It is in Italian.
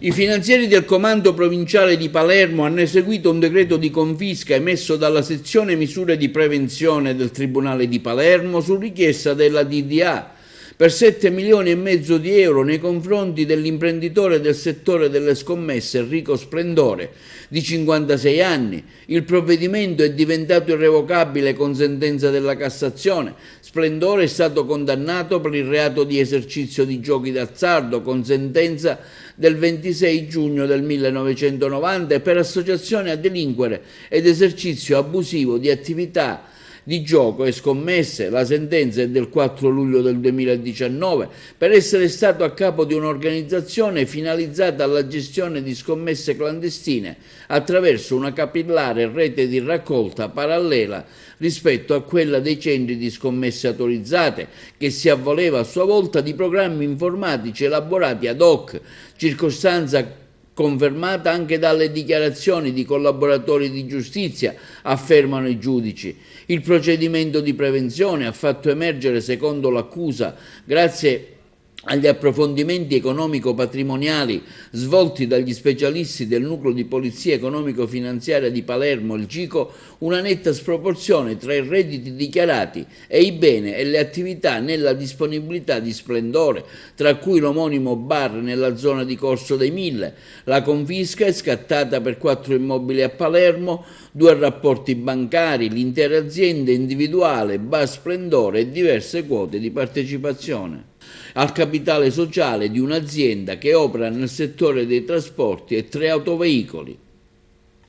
I finanzieri del Comando Provinciale di Palermo hanno eseguito un decreto di confisca emesso dalla sezione misure di prevenzione del Tribunale di Palermo su richiesta della DDA per 7 milioni e mezzo di euro nei confronti dell'imprenditore del settore delle scommesse Enrico Splendore, di 56 anni. Il provvedimento è diventato irrevocabile con sentenza della Cassazione. Splendore è stato condannato per il reato di esercizio di giochi d'azzardo con sentenza del 26 giugno del 1990 e per associazione a delinquere ed esercizio abusivo di attività di gioco e scommesse. La sentenza è del 4 luglio del 2019 per essere stato a capo di un'organizzazione finalizzata alla gestione di scommesse clandestine attraverso una capillare rete di raccolta parallela rispetto a quella dei centri di scommesse autorizzate, che si avvaleva a sua volta di programmi informatici elaborati ad hoc, circostanza confermata anche dalle dichiarazioni di collaboratori di giustizia, affermano i giudici. Il procedimento di prevenzione ha fatto emergere, secondo l'accusa, grazie agli approfondimenti economico-patrimoniali svolti dagli specialisti del Nucleo di Polizia Economico-Finanziaria di Palermo, il GICO, una netta sproporzione tra i redditi dichiarati e i beni e le attività nella disponibilità di Splendore, tra cui l'omonimo bar nella zona di Corso dei Mille. La confisca è scattata per 4 immobili a Palermo, 2 rapporti bancari, l'intera azienda individuale, bar Splendore e diverse quote di partecipazione al capitale sociale di un'azienda che opera nel settore dei trasporti e 3 autoveicoli.